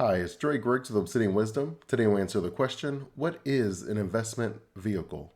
Hi, it's Dre Griggs with Obsidian Wisdom. Today we'll answer the question, what is an investment vehicle?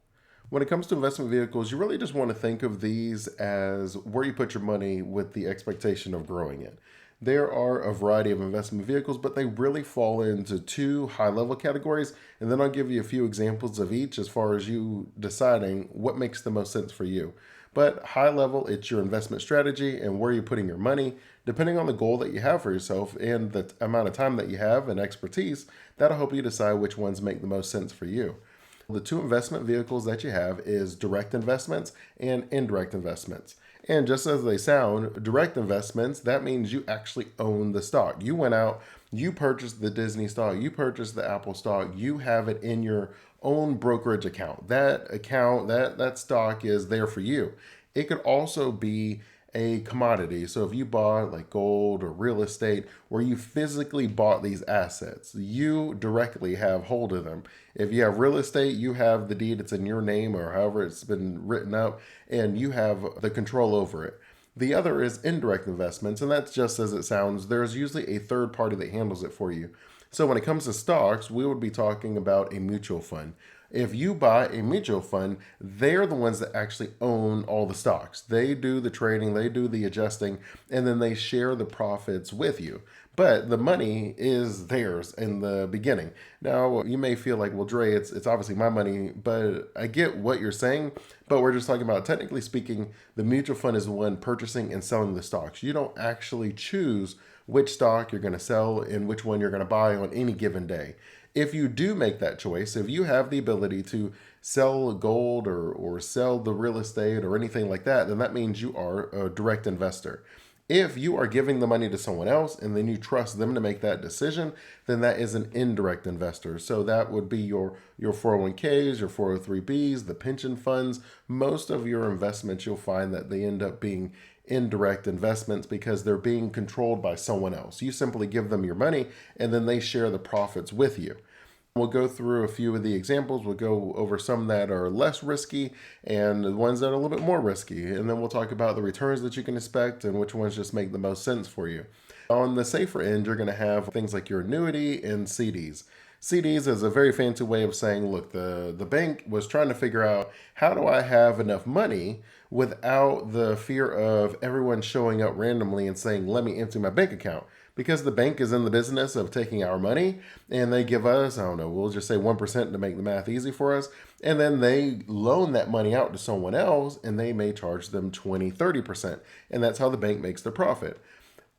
When it comes to investment vehicles, you really just want to think of these as where you put your money with the expectation of growing it. There are a variety of investment vehicles, but they really fall into two high-level categories, and then I'll give you a few examples of each as far as you deciding what makes the most sense for you. But high level, it's your investment strategy and where you're putting your money. Depending on the goal that you have for yourself and the amount of time that you have and expertise, that'll help you decide which ones make the most sense for you. The two investment vehicles that you have is direct investments and indirect investments. And just as they sound, direct investments, that means you actually own the stock. You went out, you purchased the Disney stock, you purchased the Apple stock, you have it in your own brokerage account. That stock is there for you. It could also be a commodity. So if you bought like gold or real estate where you physically bought these assets, you directly have hold of them. If you have real estate, you have the deed, it's in your name or however it's been written up, and you have the control over it. The other is indirect investments, and that's just as it sounds. There's usually a third party that handles it for you. So when it comes to stocks, we would be talking about a mutual fund. If you buy a mutual fund, they're the ones that actually own all the stocks. They do the trading, they do the adjusting, and then they share the profits with you. But the money is theirs in the beginning. Now, you may feel like, well, Dre, it's obviously my money, but I get what you're saying. But we're just talking about, technically speaking, the mutual fund is the one purchasing and selling the stocks. You don't actually choose which stock you're going to sell and which one you're going to buy on any given day. If you do make that choice, if you have the ability to sell gold or sell the real estate or anything like that, then that means you are a direct investor. If you are giving the money to someone else and then you trust them to make that decision, then that is an indirect investor. So that would be your 401ks, your 403bs, the pension funds. Most of your investments, you'll find that they end up being indirect investments because they're being controlled by someone else. You simply give them your money and then they share the profits with you. We'll go through a few of the examples. We'll go over some that are less risky and the ones that are a little bit more risky. And then we'll talk about the returns that you can expect and which ones just make the most sense for you. On the safer end, you're going to have things like your annuity and CDs. CDs is a very fancy way of saying, look, the bank was trying to figure out how do I have enough money without the fear of everyone showing up randomly and saying, let me empty my bank account. Because the bank is in the business of taking our money and they give us, I don't know, we'll just say 1% to make the math easy for us. And then they loan that money out to someone else and they may charge them 20, 30%. And that's how the bank makes their profit.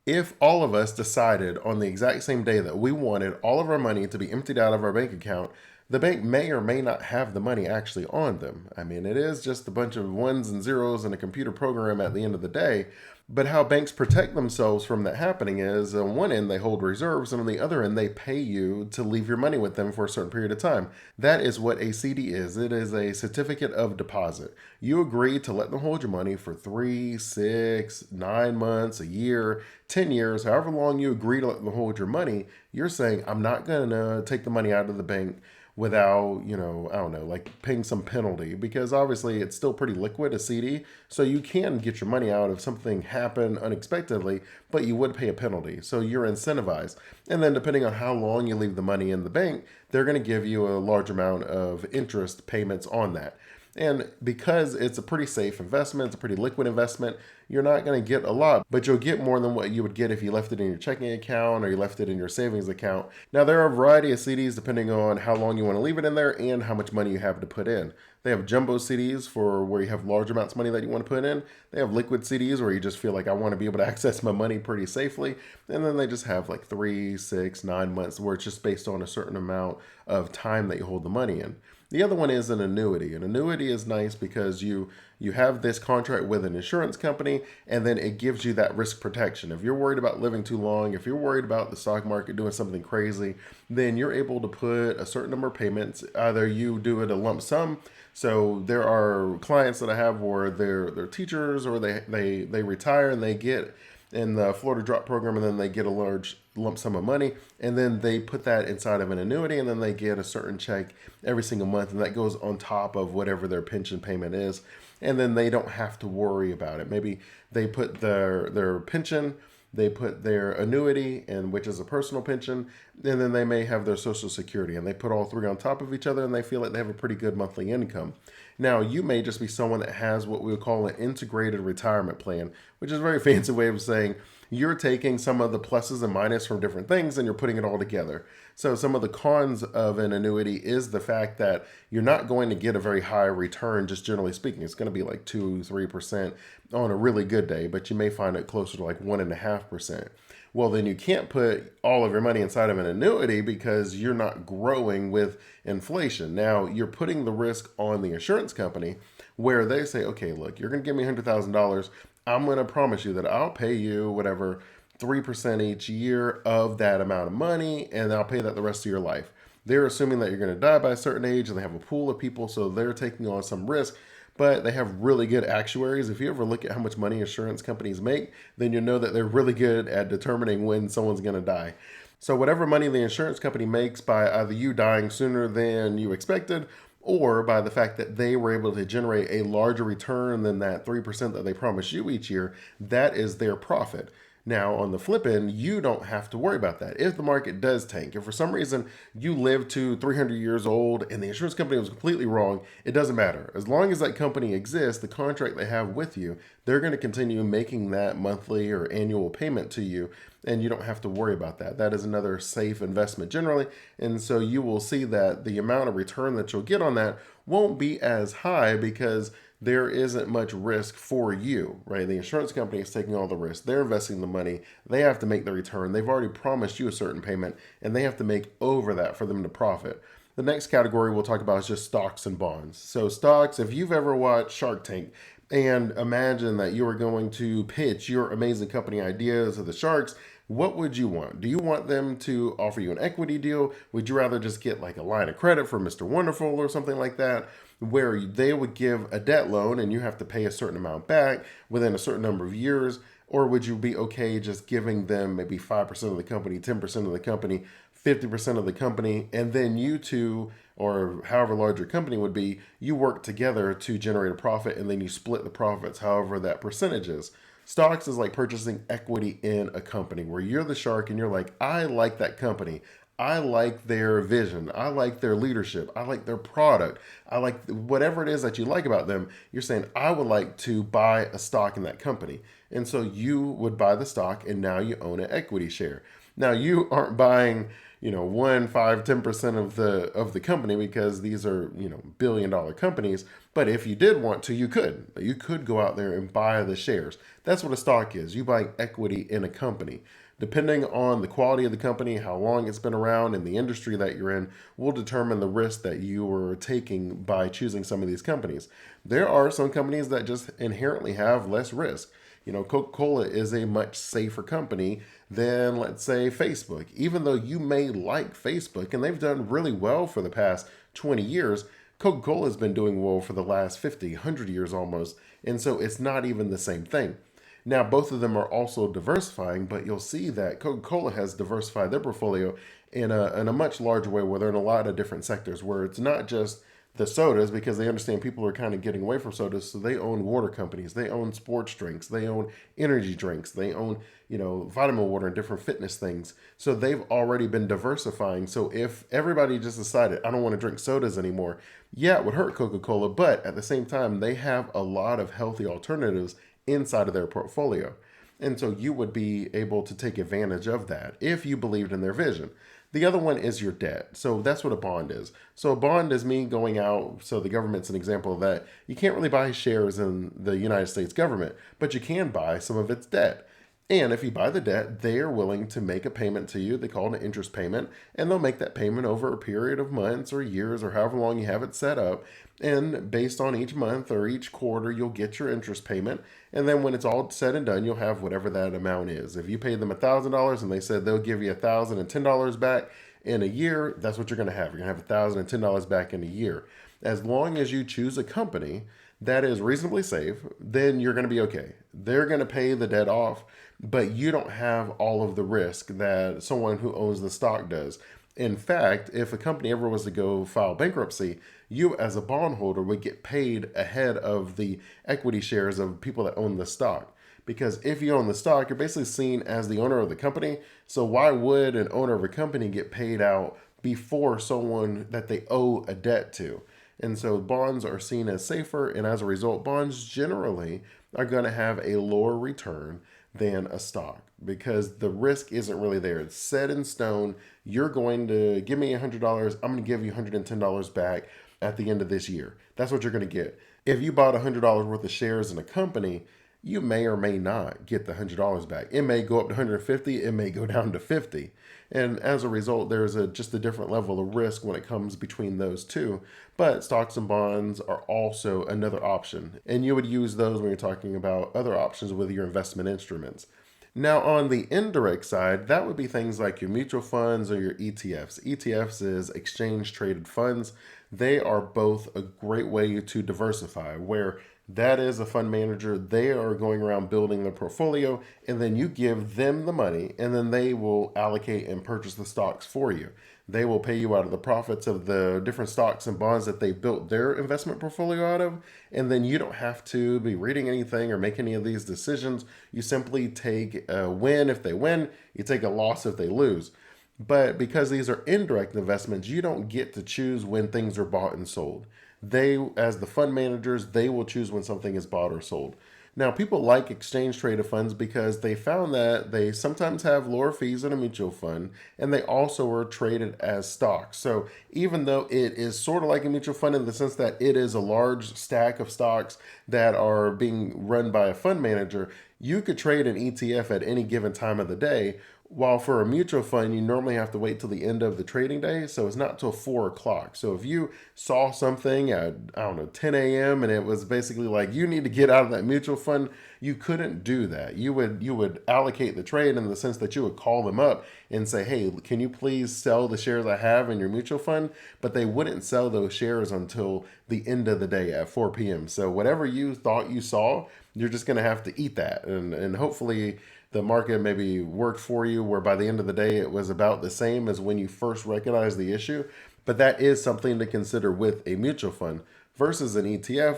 If all of us decided on the exact same day that we wanted all of our money to be emptied out of our bank account, the bank may or may not have the money actually on them. I mean, it is just a bunch of ones and zeros in a computer program at the end of the day. But how banks protect themselves from that happening is on one end, they hold reserves, and on the other end, they pay you to leave your money with them for a certain period of time. That is what a CD is. It is a certificate of deposit. You agree to let them hold your money for 3, 6, 9 months, a year, 10 years, however long you agree to let them hold your money. You're saying, I'm not going to take the money out of the bank without, I don't know, like paying some penalty because obviously it's still pretty liquid, a CD. So you can get your money out if something happened unexpectedly, but you would pay a penalty. So you're incentivized. And then depending on how long you leave the money in the bank, they're going to give you a large amount of interest payments on that. And because it's a pretty safe investment, it's a pretty liquid investment, you're not going to get a lot, but you'll get more than what you would get if you left it in your checking account or you left it in your savings account. Now, there are a variety of CDs depending on how long you want to leave it in there and how much money you have to put in. They have jumbo CDs for where you have large amounts of money that you want to put in. They have liquid CDs where you just feel like I want to be able to access my money pretty safely. And then they just have like 3, 6, 9 months where it's just based on a certain amount of time that you hold the money in. The other one is an annuity. An annuity is nice because you have this contract with an insurance company and then it gives you that risk protection. If you're worried about living too long, if you're worried about the stock market doing something crazy, then you're able to put a certain number of payments. Either you do it a lump sum. So there are clients that I have where they're teachers or they retire and they get in the Florida Drop program and then they get a large lump sum of money and then they put that inside of an annuity and then they get a certain check every single month and that goes on top of whatever their pension payment is and then they don't have to worry about it. Maybe they put their pension They put their annuity in, which is a personal pension, and then they may have their Social Security, and they put all three on top of each other, and they feel like they have a pretty good monthly income. Now, you may just be someone that has what we would call an integrated retirement plan, which is a very fancy way of saying you're taking some of the pluses and minuses from different things and you're putting it all together. So some of the cons of an annuity is the fact that you're not going to get a very high return, just generally speaking. It's going to be like 2-3% on a really good day, but you may find it closer to like 1.5%. Well, then you can't put all of your money inside of an annuity because you're not growing with inflation. Now, you're putting the risk on the insurance company where they say, okay, look, you're going to give me $100,000. I'm going to promise you that I'll pay you whatever 3% each year of that amount of money, and I'll pay that the rest of your life. They're assuming that you're going to die by a certain age, and they have a pool of people, so they're taking on some risk, but they have really good actuaries. If you ever look at how much money insurance companies make, then you know that they're really good at determining when someone's going to die. So whatever money the insurance company makes by either you dying sooner than you expected, or by the fact that they were able to generate a larger return than that 3% that they promise you each year, that is their profit. Now, on the flip end, you don't have to worry about that. If the market does tank, if for some reason you live to 300 years old and the insurance company was completely wrong, it doesn't matter. As long as that company exists, the contract they have with you, they're going to continue making that monthly or annual payment to you, and you don't have to worry about that. That is another safe investment generally, and so you will see that the amount of return that you'll get on that won't be as high because there isn't much risk for you, right? The insurance company is taking all the risk. They're investing the money. They have to make the return. They've already promised you a certain payment, and they have to make over that for them to profit. The next category we'll talk about is just stocks and bonds. So stocks, if you've ever watched Shark Tank and imagine that you were going to pitch your amazing company ideas to the sharks, what would you want? Do you want them to offer you an equity deal? Would you rather just get like a line of credit from Mr. Wonderful or something like that, where they would give a debt loan and you have to pay a certain amount back within a certain number of years? Or would you be okay just giving them maybe 5% of the company, 10% of the company, 50% of the company, and then you two, or however large your company would be, you work together to generate a profit and then you split the profits, however that percentage is. Stocks is like purchasing equity in a company where you're the shark and you're like, I like that company. I like their vision. I like their leadership. I like their product. I like whatever it is that you like about them. You're saying, I would like to buy a stock in that company. And so you would buy the stock and now you own an equity share. Now you aren't buying, 1, 5, 10% of the company because these are, billion-dollar companies. But if you did want to, you could. You could go out there and buy the shares. That's what a stock is. You buy equity in a company. Depending on the quality of the company, how long it's been around, and the industry that you're in, will determine the risk that you are taking by choosing some of these companies. There are some companies that just inherently have less risk. Coca-Cola is a much safer company than, let's say, Facebook. Even though you may like Facebook, and they've done really well for the past 20 years, Coca-Cola has been doing well for the last 50, 100 years almost. And so it's not even the same thing. Now, both of them are also diversifying, but you'll see that Coca-Cola has diversified their portfolio in a much larger way where they're in a lot of different sectors where it's not just the sodas because they understand people are kind of getting away from sodas. So they own water companies, they own sports drinks, they own energy drinks, they own, vitamin water and different fitness things. So they've already been diversifying. So if everybody just decided, I don't want to drink sodas anymore, yeah, it would hurt Coca-Cola, but at the same time, they have a lot of healthy alternatives inside of their portfolio. And so you would be able to take advantage of that if you believed in their vision. The other one is your debt. So that's what a bond is. So a bond is me going out. So the government's an example of that. You can't really buy shares in the United States government, but you can buy some of its debt. And if you buy the debt, they are willing to make a payment to you. They call it an interest payment. And they'll make that payment over a period of months or years or however long you have it set up. And based on each month or each quarter, you'll get your interest payment. And then when it's all said and done, you'll have whatever that amount is. If you pay them $1,000 and they said they'll give you $1,010 back in a year, that's what you're going to have. You're going to have $1,010 back in a year. As long as you choose a company that is reasonably safe, then you're going to be okay. They're going to pay the debt off, but you don't have all of the risk that someone who owns the stock does. In fact, if a company ever was to go file bankruptcy, you as a bondholder would get paid ahead of the equity shares of people that own the stock. because if you own the stock, you're basically seen as the owner of the company. So why would an owner of a company get paid out before someone that they owe a debt to? And so bonds are seen as safer, and as a result, bonds generally are going to have a lower return than a stock because the risk isn't really there. It's set in stone. You're going to give me $100. I'm going to give you $110 back at the end of this year. That's what you're going to get. If you bought $100 worth of shares in a company, you may or may not get the $100 back. It may go up to 150, it may go down to 50. And as a result, there's just a different level of risk when it comes between those two. But stocks and bonds are also another option. And you would use those when you're talking about other options with your investment instruments. Now, on the indirect side, that would be things like your mutual funds or your ETFs. ETFs is exchange traded funds. They are both a great way to diversify, where that is a fund manager. They are going around building their portfolio, and then you give them the money, and then they will allocate and purchase the stocks for you. They will pay you out of the profits of the different stocks and bonds that they built their investment portfolio out of. And then you don't have to be reading anything or make any of these decisions. You simply take a win if they win, you take a loss if they lose. But because these are indirect investments, you don't get to choose when things are bought and sold. They, as the fund managers, they will choose when something is bought or sold. Now, people like exchange traded funds because they found that they sometimes have lower fees than a mutual fund, and they also are traded as stocks. So even though it is sort of like a mutual fund in the sense that it is a large stack of stocks that are being run by a fund manager, you could trade an ETF at any given time of the day. While for a mutual fund, you normally have to wait till the end of the trading day. So it's not till 4 o'clock. So if you saw something at, I don't know, 10 a.m. and it was basically like, you need to get out of that mutual fund, you couldn't do that. You would allocate the trade in the sense that you would call them up and say, hey, can you please sell the shares I have in your mutual fund? But they wouldn't sell those shares until the end of the day at 4 p.m. So whatever you thought you saw, you're just going to have to eat that. And hopefully the market maybe worked for you where by the end of the day it was about the same as when you first recognized the issue. But that is something to consider with a mutual fund versus an ETF.